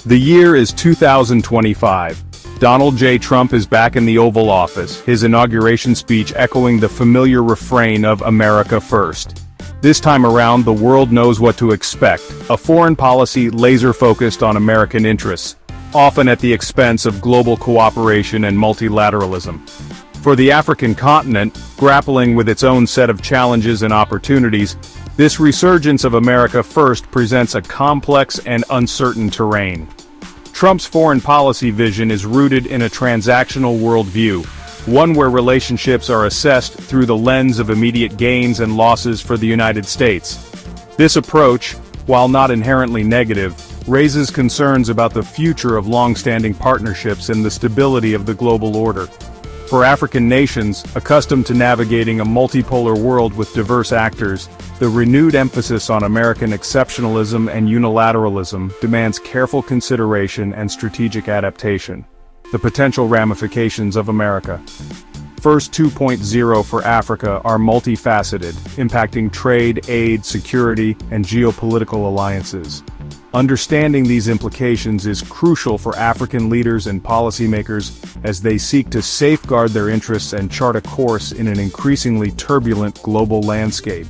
The year is 2025. Donald J. Trump is back in the Oval Office, his inauguration speech echoing the familiar refrain of America First. This time around, the world knows what to expect, a foreign policy laser-focused on American interests, often at the expense of global cooperation and multilateralism. For the African continent, grappling with its own set of challenges and opportunities, this resurgence of America First presents a complex and uncertain terrain. Trump's foreign policy vision is rooted in a transactional worldview, one where relationships are assessed through the lens of immediate gains and losses for the United States. This approach, while not inherently negative, raises concerns about the future of long-standing partnerships and the stability of the global order. For African nations, accustomed to navigating a multipolar world with diverse actors, the renewed emphasis on American exceptionalism and unilateralism demands careful consideration and strategic adaptation. The potential ramifications of America. First 2.0 for Africa are multifaceted, impacting trade, aid, security, and geopolitical alliances. Understanding these implications is crucial for African leaders and policymakers as they seek to safeguard their interests and chart a course in an increasingly turbulent global landscape.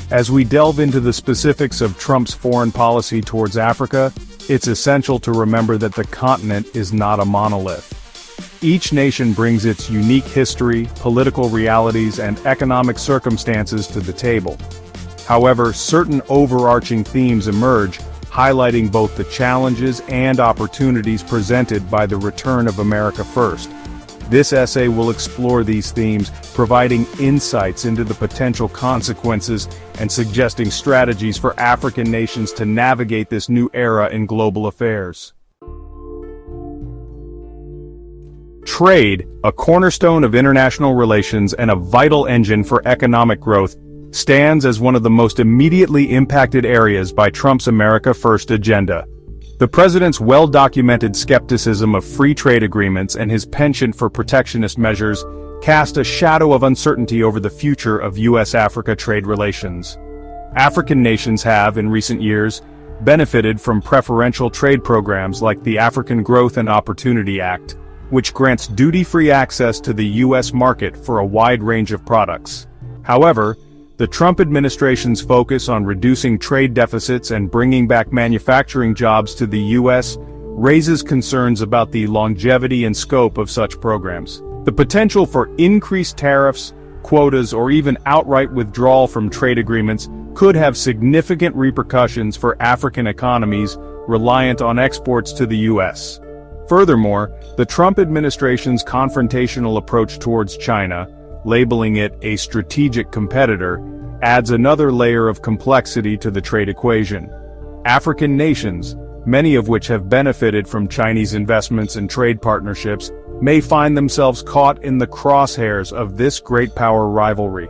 As we delve into the specifics of Trump's foreign policy towards Africa, it's essential to remember that the continent is not a monolith. Each nation brings its unique history, political realities, and economic circumstances to the table. However, certain overarching themes emerge, highlighting both the challenges and opportunities presented by the return of America First. This essay will explore these themes, providing insights into the potential consequences and suggesting strategies for African nations to navigate this new era in global affairs. Trade, a cornerstone of international relations and a vital engine for economic growth, stands as one of the most immediately impacted areas by Trump's America First agenda. The president's well-documented skepticism of free trade agreements and his penchant for protectionist measures cast a shadow of uncertainty over the future of U.S.-Africa trade relations. African nations have, in recent years, benefited from preferential trade programs like the African Growth and Opportunity Act, which grants duty-free access to the U.S. market for a wide range of products. However, the Trump administration's focus on reducing trade deficits and bringing back manufacturing jobs to the U.S. raises concerns about the longevity and scope of such programs. The potential for increased tariffs, quotas, or even outright withdrawal from trade agreements could have significant repercussions for African economies reliant on exports to the U.S. Furthermore, the Trump administration's confrontational approach towards China, labeling it a strategic competitor, adds another layer of complexity to the trade equation. African nations, many of which have benefited from Chinese investments and trade partnerships, may find themselves caught in the crosshairs of this great power rivalry.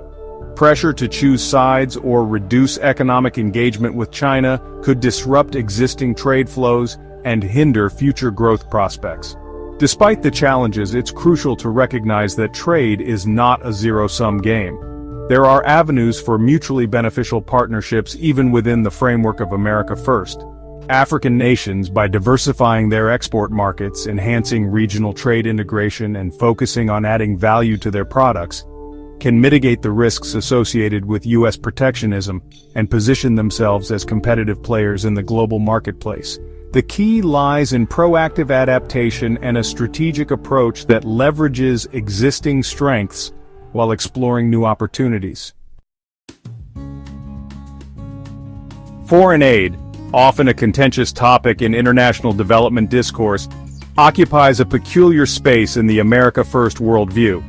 Pressure to choose sides or reduce economic engagement with China could disrupt existing trade flows and hinder future growth prospects. Despite the challenges, it's crucial to recognize that trade is not a zero-sum game. There are avenues for mutually beneficial partnerships even within the framework of America First. African nations, by diversifying their export markets, enhancing regional trade integration, and focusing on adding value to their products, can mitigate the risks associated with U.S. protectionism and position themselves as competitive players in the global marketplace. The key lies in proactive adaptation and a strategic approach that leverages existing strengths while exploring new opportunities. Foreign aid, often a contentious topic in international development discourse, occupies a peculiar space in the America First worldview.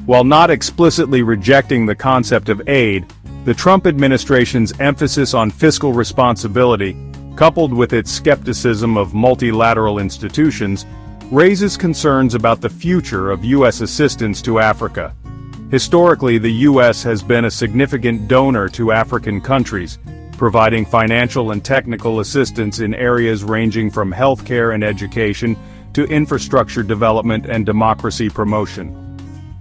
While not explicitly rejecting the concept of aid, the Trump administration's emphasis on fiscal responsibility, coupled with its skepticism of multilateral institutions, raises concerns about the future of U.S. assistance to Africa. Historically, the U.S. has been a significant donor to African countries, providing financial and technical assistance in areas ranging from healthcare and education to infrastructure development and democracy promotion.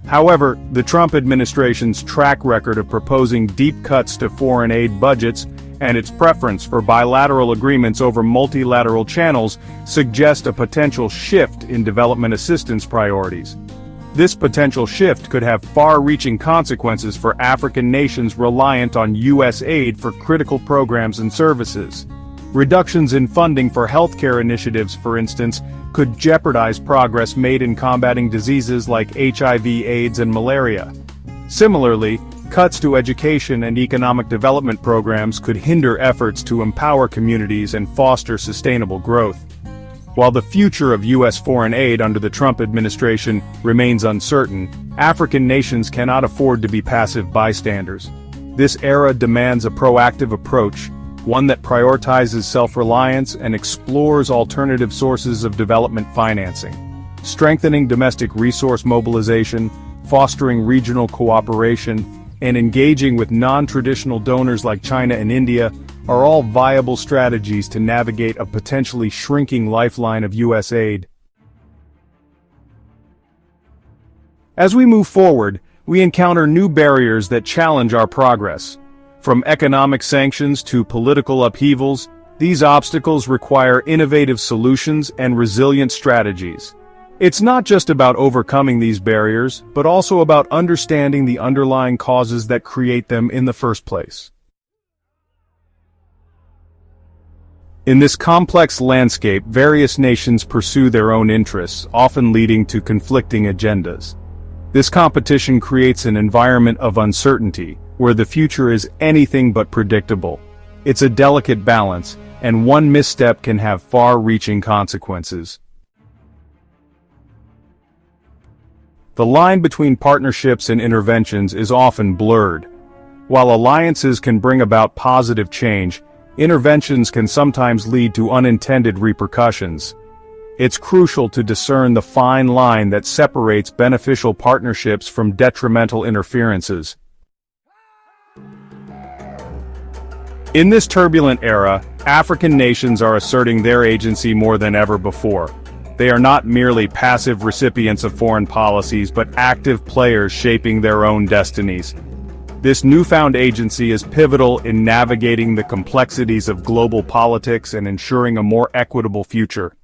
However, the Trump administration's track record of proposing deep cuts to foreign aid budgets and its preference for bilateral agreements over multilateral channels suggest a potential shift in development assistance priorities. This potential shift could have far-reaching consequences for African nations reliant on U.S. aid for critical programs and services. Reductions in funding for healthcare initiatives, for instance, could jeopardize progress made in combating diseases like HIV, AIDS, and malaria. Similarly, cuts to education and economic development programs could hinder efforts to empower communities and foster sustainable growth. While the future of U.S. foreign aid under the Trump administration remains uncertain, African nations cannot afford to be passive bystanders. This era demands a proactive approach, one that prioritizes self-reliance and explores alternative sources of development financing. Strengthening domestic resource mobilization, fostering regional cooperation, and engaging with non-traditional donors like China and India are all viable strategies to navigate a potentially shrinking lifeline of U.S. aid. As we move forward, we encounter new barriers that challenge our progress. From economic sanctions to political upheavals, these obstacles require innovative solutions and resilient strategies. It's not just about overcoming these barriers, but also about understanding the underlying causes that create them in the first place. In this complex landscape, various nations pursue their own interests, often leading to conflicting agendas. This competition creates an environment of uncertainty, where the future is anything but predictable. It's a delicate balance, and one misstep can have far-reaching consequences. The line between partnerships and interventions is often blurred. While alliances can bring about positive change, interventions can sometimes lead to unintended repercussions. It's crucial to discern the fine line that separates beneficial partnerships from detrimental interferences. In this turbulent era, African nations are asserting their agency more than ever before. They are not merely passive recipients of foreign policies, but active players shaping their own destinies. This newfound agency is pivotal in navigating the complexities of global politics and ensuring a more equitable future.